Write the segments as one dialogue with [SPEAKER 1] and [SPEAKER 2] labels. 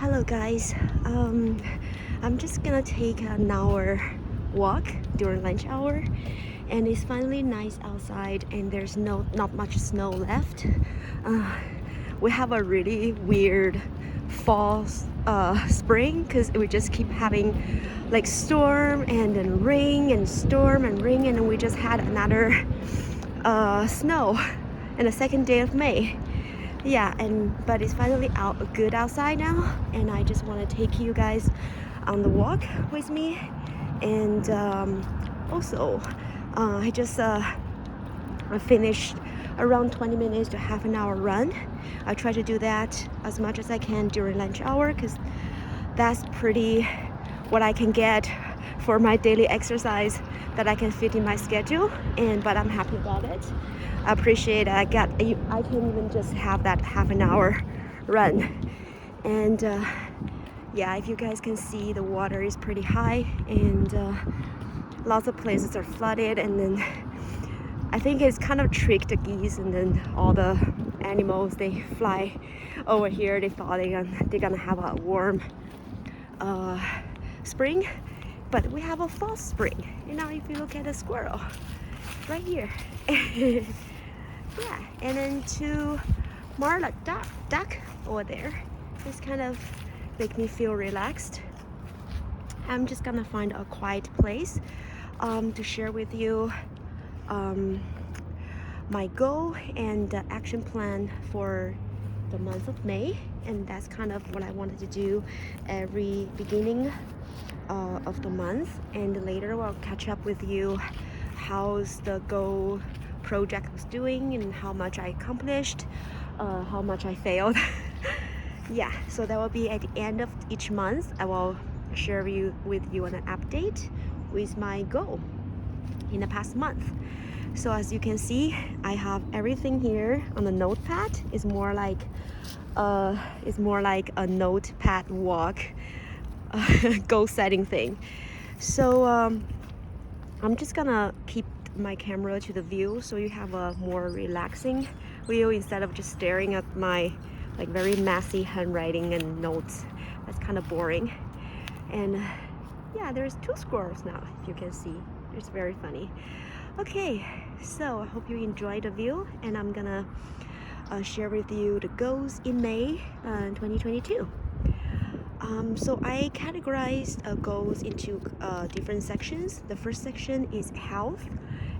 [SPEAKER 1] Hello guys. I'm just gonna take an hour walk during lunch hour, and it's finally nice outside and there's not much snow left. Uh, we have a really weird fall spring because we just keep having like storm and then rain and storm and rain, and then we just had another snow in the second day of May. Yeah, but it's finally out good outside now, and I just want to take you guys on the walk with me. And also I just finished around 20 minutes to half an hour run. I try to do that as much as I can during lunch hour because that's pretty what I can get for my daily exercise that I can fit in my schedule, but I'm happy about it. I appreciate I can even just have that half an hour run. And yeah, if you guys can see, the water is pretty high, and lots of places are flooded, and then I think it's kind of tricked the geese, and then all the animals, they fly over here. They thought they're gonna have a warm spring, but we have a false spring. You know, if you look at the squirrel right here. Yeah, and then to Marla duck over there. It's kind of make me feel relaxed. I'm just gonna find a quiet place to share with you my goal and the action plan for the month of May, and that's kind of what I wanted to do every beginning of the month. And later I'll catch up with you how's the goal project was doing and how much I accomplished, how much I failed. Yeah, so that will be at the end of each month. I will share with you an update with my goal in the past month. So as you can see, I have everything here on the notepad. It's more like a notepad walk goal setting thing. So I'm just gonna keep my camera to the view so you have a more relaxing view instead of just staring at my like very messy handwriting and notes. That's kind of boring. And yeah, there's 2 squirrels now, if you can see. It's very funny. Okay, so I hope you enjoyed the view, and I'm gonna share with you the goals in May 2022. So I categorized goals into different sections. The first section is health.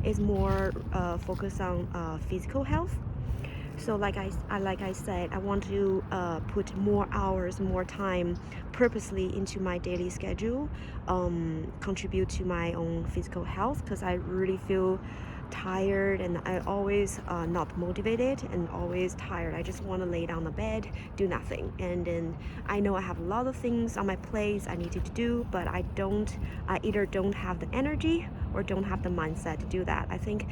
[SPEAKER 1] It's more focused on physical health. So like I said, I want to put more hours, more time purposely into my daily schedule, contribute to my own physical health, because I really feel tired and I always not motivated and always tired. I just want to lay down the bed, do nothing, and then I know I have a lot of things on my plate I need to do, but I either don't have the energy or don't have the mindset to do that. I think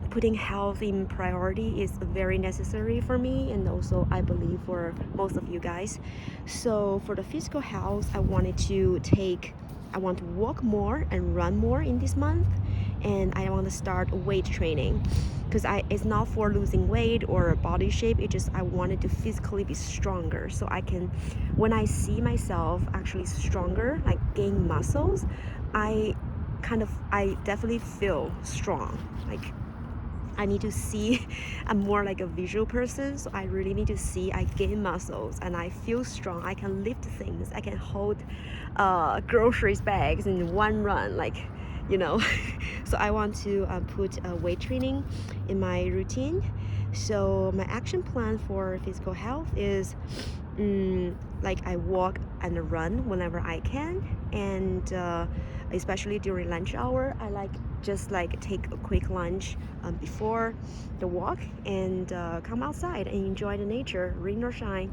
[SPEAKER 1] putting health in priority is very necessary for me, and also I believe for most of you guys. So for the physical health, I want to walk more and run more in this month, and I want to start weight training because it's not for losing weight or body shape. It just I wanted to physically be stronger, so I can, when I see myself actually stronger, like gain muscles, I definitely feel strong. Like I need to see, I'm more like a visual person, so I really need to see I gain muscles and I feel strong. I can lift things, I can hold groceries bags in one run, like, you know. So I want to put weight training in my routine. So my action plan for physical health is like I walk and run whenever I can, and especially during lunch hour, I just take a quick lunch before the walk, and come outside and enjoy the nature, rain or shine.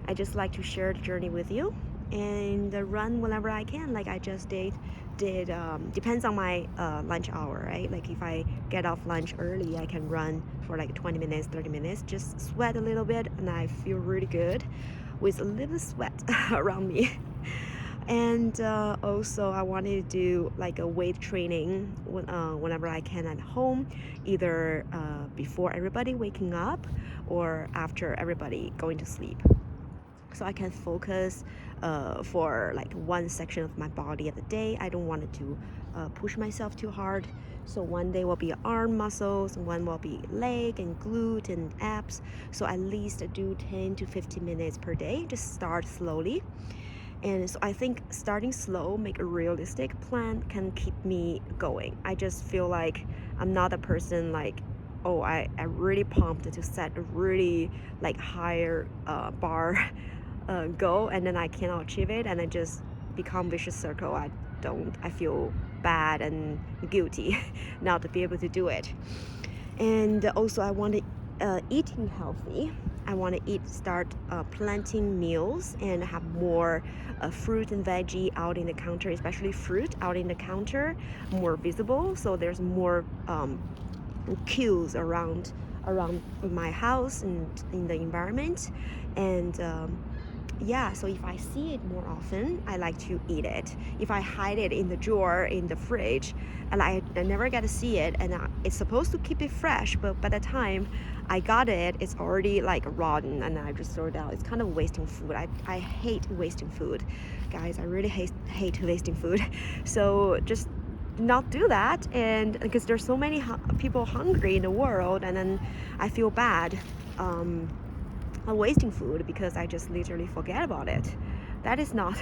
[SPEAKER 1] I just like to share the journey with you, and run whenever I can, like I just did depends on my lunch hour, right? Like if I get off lunch early, I can run for like 20 minutes, 30 minutes, just sweat a little bit, and I feel really good with a little sweat around me. And also I wanted to do like a weight training whenever I can at home, either before everybody waking up or after everybody going to sleep. so I can focus for like one section of my body at the day. I don't want to push myself too hard. So one day will be arm muscles, one will be leg and glute and abs. So at least do 10 to 15 minutes per day. Just start slowly. And so I think starting slow, make a realistic plan can keep me going. I just feel like I'm not a person like, oh, I really pumped to set a really like higher bar goal, and then I cannot achieve it, and I just become vicious circle. I feel bad and guilty not to be able to do it. And also I want to eating healthy. I want to start planting meals and have more fruit and veggie out in the counter, especially fruit out in the counter, more visible. So there's more cues around my house and in the environment. And yeah, so if I see it more often, I like to eat it. If I hide it in the drawer in the fridge, and I never get to see it, and it's supposed to keep it fresh, but by the time I got it, it's already like rotten, and I just throw it out. It's kind of wasting food. I hate wasting food, guys. I really hate wasting food. So just not do that, and because there's so many people hungry in the world, and then I feel bad wasting food because I just literally forget about it. That is not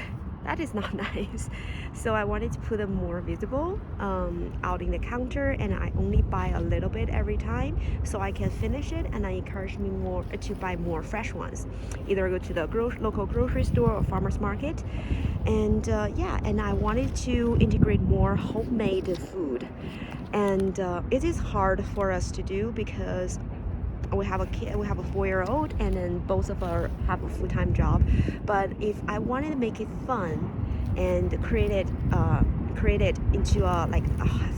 [SPEAKER 1] nice. So I wanted to put them more visible out in the counter, and I only buy a little bit every time so I can finish it, and I encourage me more to buy more fresh ones, either go to the local grocery store or farmers market. And yeah, and I wanted to integrate more homemade food, and it is hard for us to do because we have a 4-year-old, and then both of us have a full-time job. But if I wanted to make it fun and create it into a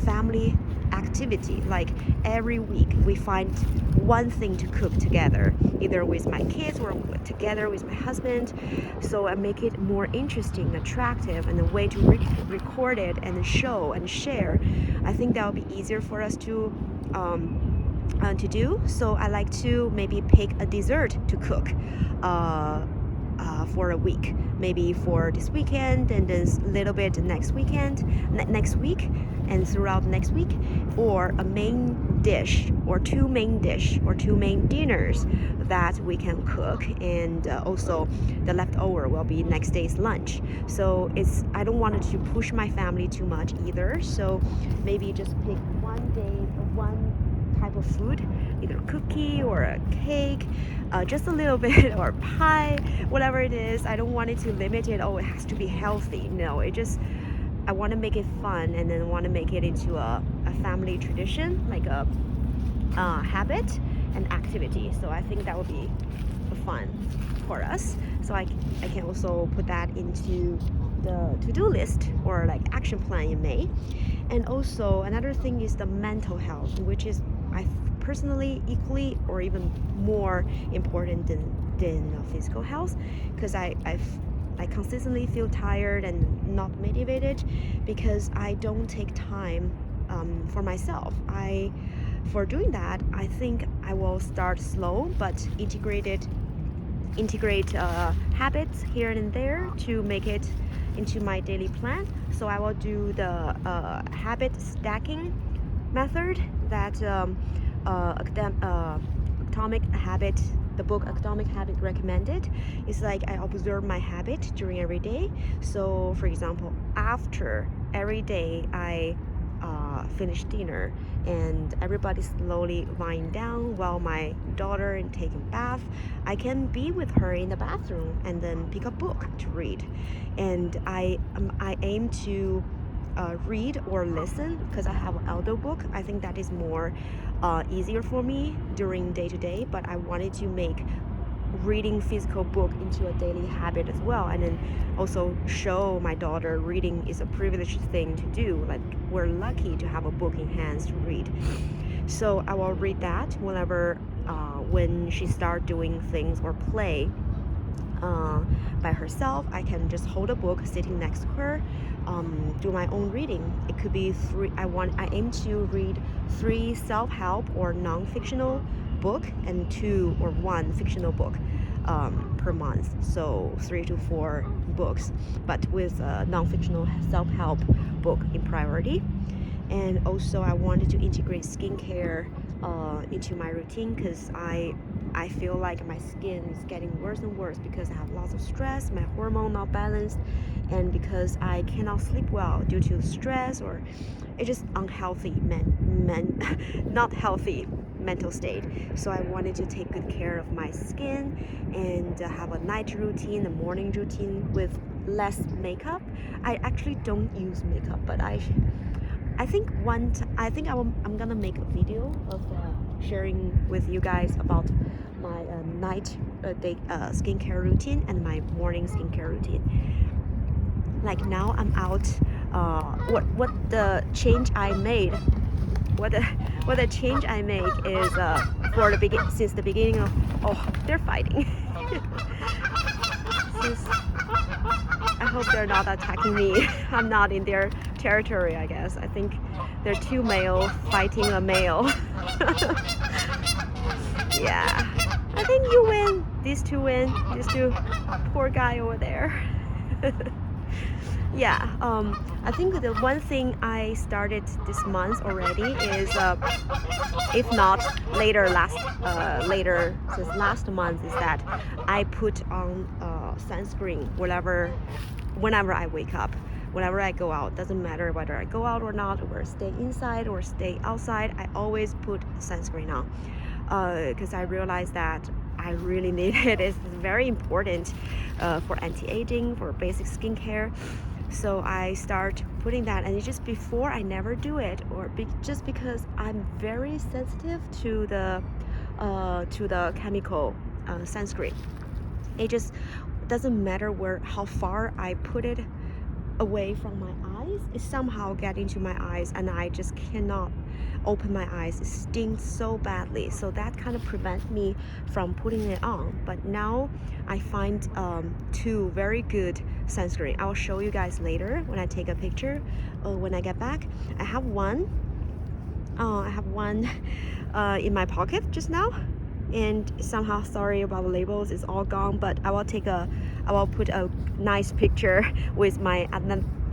[SPEAKER 1] family activity, like every week we find one thing to cook together, either with my kids or together with my husband. So I make it more interesting, attractive, and a way to record it and show and share. I think that will be easier for us to do. So I like to maybe pick a dessert to cook for a week, maybe for this weekend, and then a little bit next week, and throughout next week, or a main dish or two main dinners that we can cook, and also the leftover will be next day's lunch. So I don't want to push my family too much either, so maybe just pick one day one type of food, either a cookie or a cake, just a little bit, or pie, whatever it is. I don't want it to limit it, oh, it has to be healthy. No, I want to make it fun, and then want to make it into a family tradition, like a habit and activity. So I think that would be fun for us. So I can also put that into the to-do list or like action plan in May. And also another thing is the mental health, which is I personally equally or even more important than physical health, because I consistently feel tired and not motivated because I don't take time for myself. For doing that, I think I will start slow but integrate habits here and there to make it into my daily plan. So I will do the habit stacking method that Atomic Habit, the book Atomic Habit recommended. It's like I observe my habit during every day. So for example, after every day I finish dinner and everybody slowly lying down while my daughter is taking bath, I can be with her in the bathroom and then pick a book to read. And I aim to read or listen because I have an audio book. I think that is more easier for me during day to day, but I wanted to make reading physical book into a daily habit as well, and then also show my daughter reading is a privileged thing to do. Like, we're lucky to have a book in hands to read. So I will read that whenever when she start doing things or play by herself. I can just hold a book sitting next to her, do my own reading. It could be I aim to read 3 self-help or non-fictional book and 2 or 1 fictional book per month, so 3 to 4 books, but with a non-fictional self-help book in priority. And also I wanted to integrate skincare into my routine, because I feel like my skin is getting worse and worse because I have lots of stress, my hormone not balanced, and because I cannot sleep well due to stress, or it's just unhealthy not healthy mental state. So I wanted to take good care of my skin and have a night routine, a morning routine with less makeup. I actually don't use makeup, but I think I'm gonna make a video of sharing with you guys about my night day skincare routine and my morning skincare routine. Like now I'm out. What the change I made? What the change I make is since the beginning of. Oh, they're fighting. I hope they're not attacking me. I'm not in their territory, I guess. I think they're two male fighting a male. Yeah. I think you win. These two win. These two. Poor guy over there. Yeah. I think the one thing I started this month already is, if not later since last month, is that I put on sunscreen whenever I wake up. Whenever I go out, doesn't matter whether I go out or not, or stay inside or stay outside, I always put sunscreen on, because I realized that I really need it. It's very important for anti-aging, for basic skincare. So I start putting that, and it's just before I never do it, or just because I'm very sensitive to the chemical sunscreen. It just doesn't matter how far I put it away from my eyes, it somehow get into my eyes, and I just cannot open my eyes. It stings so badly, so that kind of prevents me from putting it on. But now I find two very good sunscreen. I'll show you guys later when I take a picture when I get back. I have one in my pocket just now, and somehow, sorry about the labels, it's all gone, but I will put a nice picture with my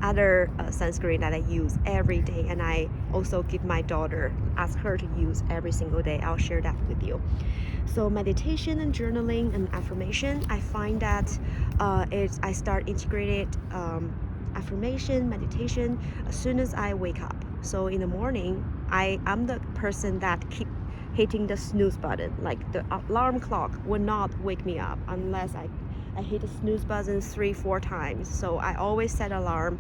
[SPEAKER 1] other sunscreen that I use every day, and I also give my daughter, ask her to use every single day. I'll share that with you. So meditation and journaling and affirmation, I find that I start integrated affirmation, meditation as soon as I wake up. So in the morning, I'm the person that keep hitting the snooze button. Like the alarm clock will not wake me up unless I hit the snooze button 3-4 times. So I always set alarm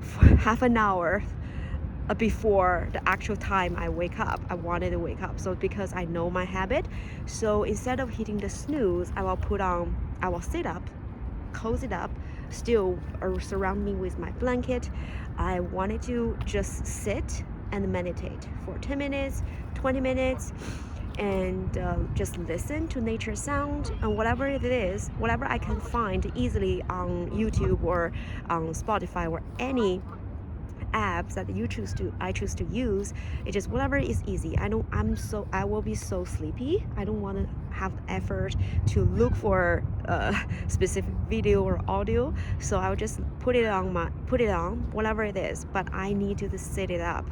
[SPEAKER 1] for half an hour before the actual time I wake up. I wanted to wake up, so because I know my habit. So instead of hitting the snooze, I will sit up, close it up, still surround me with my blanket. I wanted to just sit and meditate for 10 minutes, 20 minutes, and just listen to nature sound, and whatever it is, whatever I can find easily on YouTube or on Spotify or any apps that I choose to use. It just whatever is easy. I will be so sleepy. I don't want to have effort to look for a specific video or audio. So I'll just put it on whatever it is. But I need to sit it up.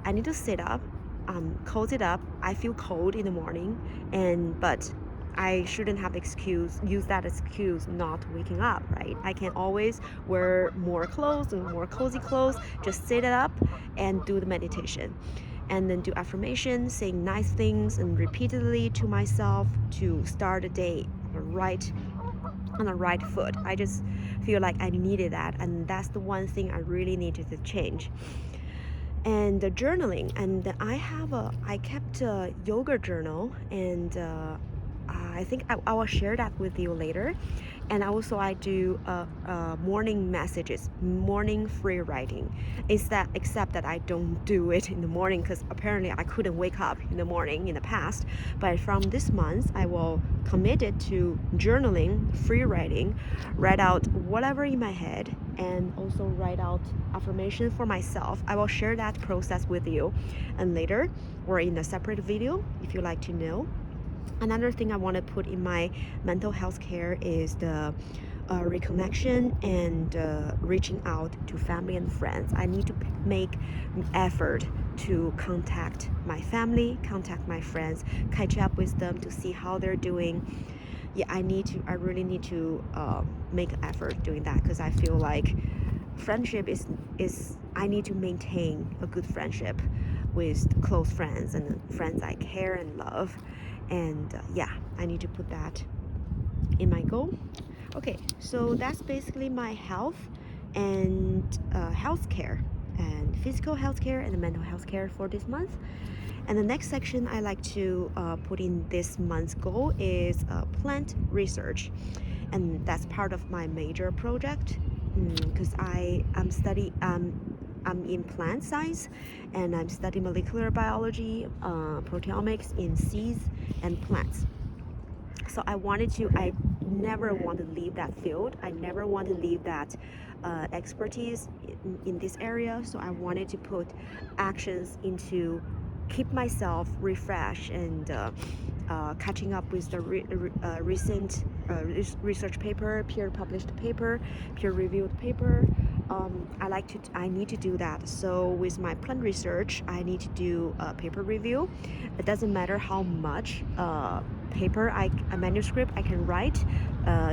[SPEAKER 1] I need to sit up, close it up. I feel cold in the morning, but I shouldn't have use that excuse not waking up, right? I can always wear more clothes and more cozy clothes, just sit it up and do the meditation, and then do affirmation, saying nice things and repeatedly to myself to start the day on the right foot. I just feel like I needed that, and that's the one thing I really needed to change. And the journaling, and I kept a yoga journal, and I think I will share that with you later. And also I do morning messages, morning free writing. Except that I don't do it in the morning, because apparently I couldn't wake up in the morning in the past. But from this month, I will commit it to journaling, free writing, write out whatever in my head, and also write out affirmation for myself. I will share that process with you, and later or in a separate video if you like to know. Another thing I want to put in my mental health care is the reconnection and reaching out to family and friends. I need to make effort to contact my family, contact my friends, catch up with them to see how they're doing. Yeah, I really need to make an effort doing that, because I feel like friendship is I need to maintain a good friendship with close friends and friends I care and love. And yeah, I need to put that in my goal. Okay, so that's basically my health and healthcare, and physical healthcare and mental healthcare for this month. And the next section I like to put in this month's goal is plant research, and that's part of my major project, because I'm in plant science, and I'm studying molecular biology, proteomics in seeds and plants. So I never want to leave that field. I never want to leave that expertise in this area. So I wanted to put actions into keep myself refreshed and catching up with the recent research paper, peer published paper, peer reviewed paper. I need to do that. So with my plant research, I need to do a paper review. It doesn't matter how much a manuscript I can write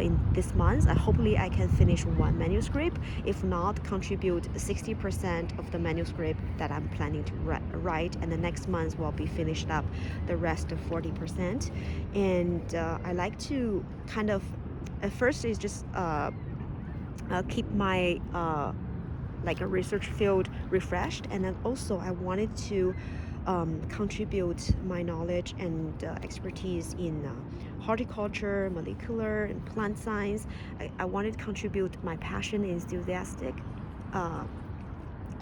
[SPEAKER 1] in this month. Hopefully I can finish one manuscript. If not, contribute 60% of the manuscript that I'm planning to write, and the next month will be finished up the rest of 40%. And I like to kind of, at first is just keep my like a research field refreshed, and then also I wanted to contribute my knowledge and expertise in horticulture, molecular, and plant science. I wanted to contribute my passion, enthusiastic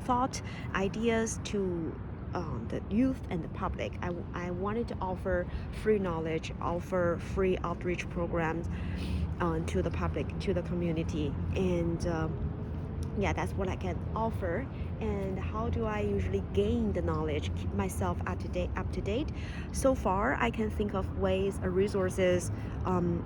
[SPEAKER 1] thought, ideas to the youth and the public. I wanted to offer free knowledge, offer free outreach programs to the public, to the community, and yeah, that's what I can offer. And how do I usually gain the knowledge, keep myself up to date? So far, I can think of ways, resources. For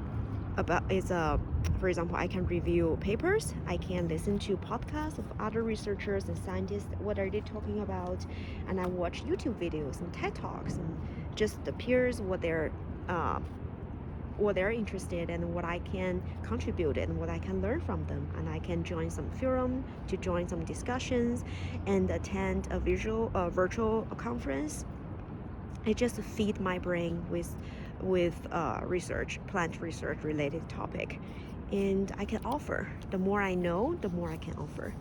[SPEAKER 1] example, I can review papers. I can listen to podcasts of other researchers and scientists. What are they talking about? And I watch YouTube videos and TED Talks, and just the peers, what they're interested in, and what I can contribute and what I can learn from them. And I can join some forum to join some discussions and attend a virtual conference. I just feed my brain with research, plant research related topic, and I can offer. The more I know, the more I can offer.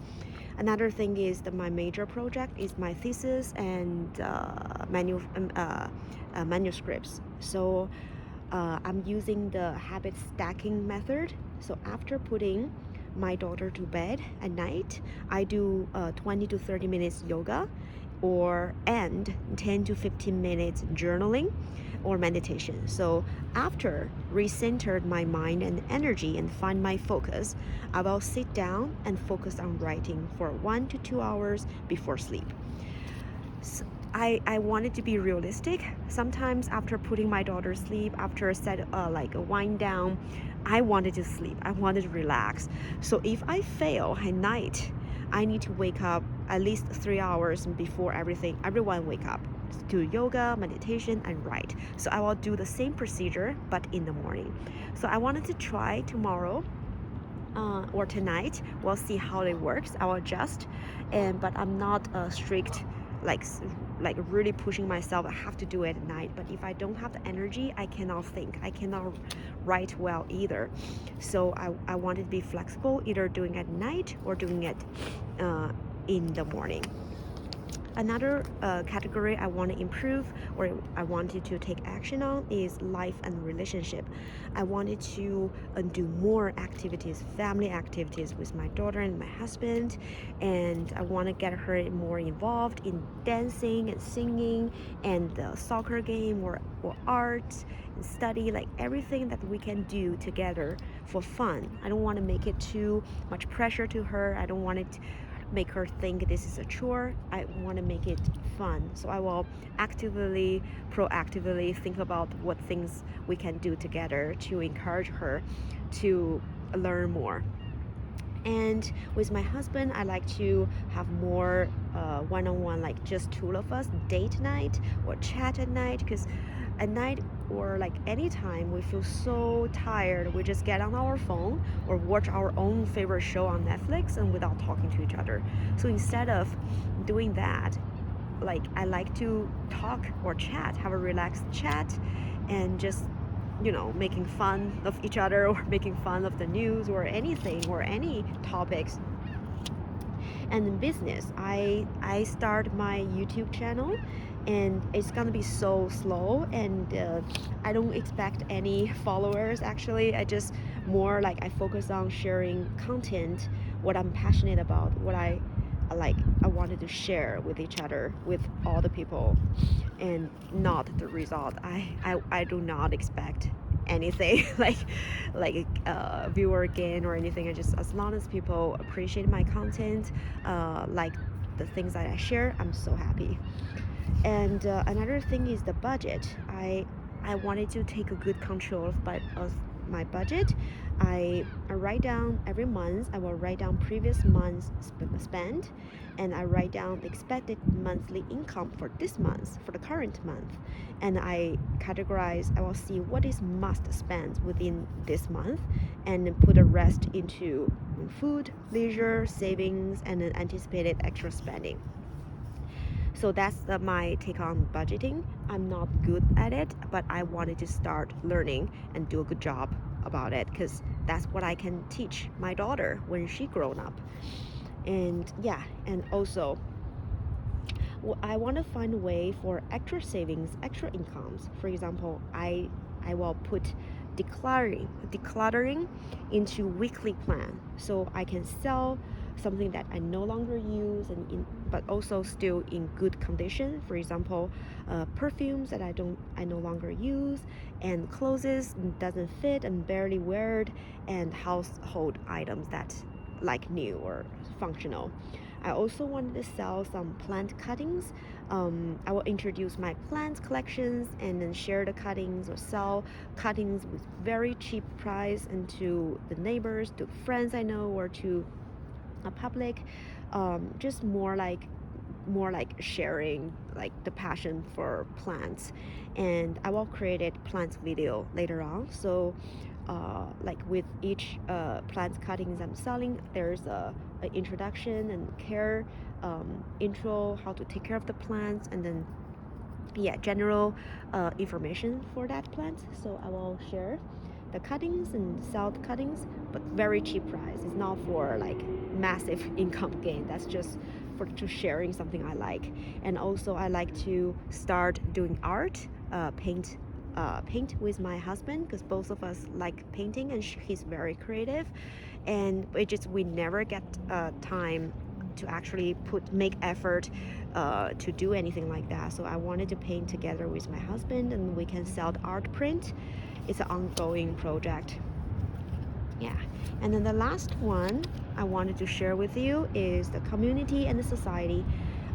[SPEAKER 1] Another thing is that my major project is my thesis and manuscripts. So I'm using the habit stacking method. So after putting my daughter to bed at night, I do 20 to 30 minutes yoga, and 10 to 15 minutes journaling or meditation. So after recentered my mind and energy and find my focus, I will sit down and focus on writing for 1 to 2 hours before sleep. So I wanted to be realistic. Sometimes after putting my daughter to sleep, after a wind down, I wanted to sleep. I wanted to relax. So if I fail at night, I need to wake up at least 3 hours before everyone wake up, to yoga, meditation, and write. So I will do the same procedure, but in the morning. So I wanted to try tomorrow or tonight. We'll see how it works. I will adjust, but I'm not strict, like really pushing myself. I have to do it at night. But if I don't have the energy, I cannot think. I cannot write well either. So I wanted to be flexible, either doing it at night or doing it in the morning. Another category I want to improve, or I wanted to take action on, is life and relationship. I wanted to do more activities, family activities with my daughter and my husband, and I want to get her more involved in dancing and singing and the soccer game or art and study, like everything that we can do together for fun. I don't want to make it too much pressure to her. I don't want it make her think this is a chore. I want to make it fun. So I will proactively think about what things we can do together to encourage her to learn more. And with my husband, I like to have more one-on-one, like just two of us, date night or chat at night, because at night or like anytime we feel so tired, we just get on our phone or watch our own favorite show on Netflix and without talking to each other. So instead of doing that, like I like to talk or chat, have a relaxed chat, and just making fun of each other or making fun of the news or anything or any topics. And in business, I start my YouTube channel, and it's gonna be so slow, and I don't expect any followers. Actually, I just more like I focus on sharing content, what I'm passionate about, what I like I wanted to share with each other, with all the people, and not the result. I do not expect anything like viewer gain or anything. I just, as long as people appreciate my content, like the things that I share, I'm so happy. And another thing is the budget. I wanted to take a good control of my budget. I write down every month. I will write down previous month's spend, and I write down the expected monthly income for this month, for the current month, and I categorize. I will see what is must spend within this month, and then put the rest into food, leisure, savings, and then anticipated extra spending. So that's my take on budgeting. I'm not good at it, but I wanted to start learning and do a good job about it, because that's what I can teach my daughter when she grown up. And yeah, and also I want to find a way for extra savings, extra incomes. For example, I will put decluttering into weekly plan, so I can sell something that I no longer use, but also still in good condition. For example, perfumes that I no longer use, and clothes doesn't fit and barely wear it, and household items that like new or functional. I also wanted to sell some plant cuttings. I will introduce my plant collections and then share the cuttings or sell cuttings with very cheap price, and to the neighbors, to friends I know, or to a public. Just more like sharing like the passion for plants. And I will create a plant video later on. So like with each plant cuttings I'm selling, there's a introduction and care, intro, how to take care of the plants, and then yeah, general information for that plant. So I will share the cuttings and sell the cuttings, but very cheap price. It's not for like massive income gain. That's just for to sharing something I like. And also I like to start doing art, paint with my husband, because both of us like painting, and he's very creative, and we never get time to actually make effort to do anything like that. So I wanted to paint together with my husband, and we can sell the art print. It's an ongoing project. Yeah. And then the last one I wanted to share with you is the community and the society.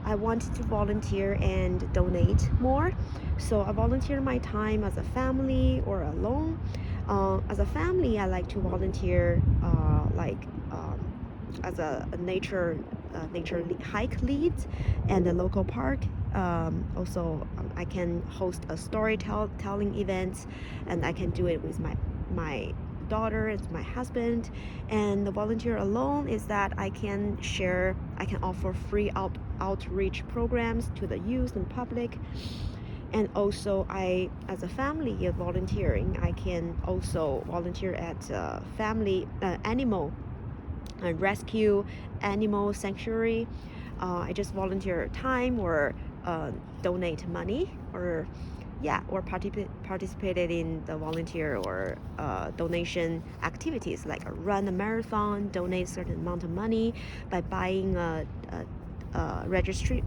[SPEAKER 1] I wanted to volunteer and donate more. So I volunteer my time as a family or alone. As a family, I like to volunteer as a nature hike lead and a local park. Also, I can host a storytelling event, and I can do it with my daughter and my husband. And the volunteer alone is that I can offer free outreach programs to the youth and public. And also, as a family volunteering, I can also volunteer at family animal rescue, animal sanctuary. I just volunteer time or donate money, or participated in the volunteer or donation activities, like run a marathon, donate certain amount of money by buying register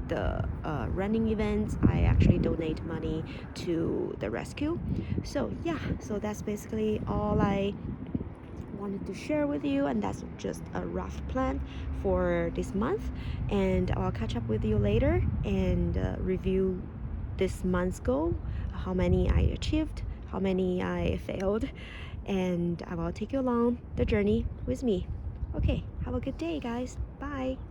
[SPEAKER 1] the running events. I actually donate money to the rescue. So yeah, so that's basically all I wanted to share with you, and that's just a rough plan for this month. And I'll catch up with you later and review this month's goal, how many I achieved, how many I failed, and I will take you along the journey with me. Okay, have a good day, guys. Bye.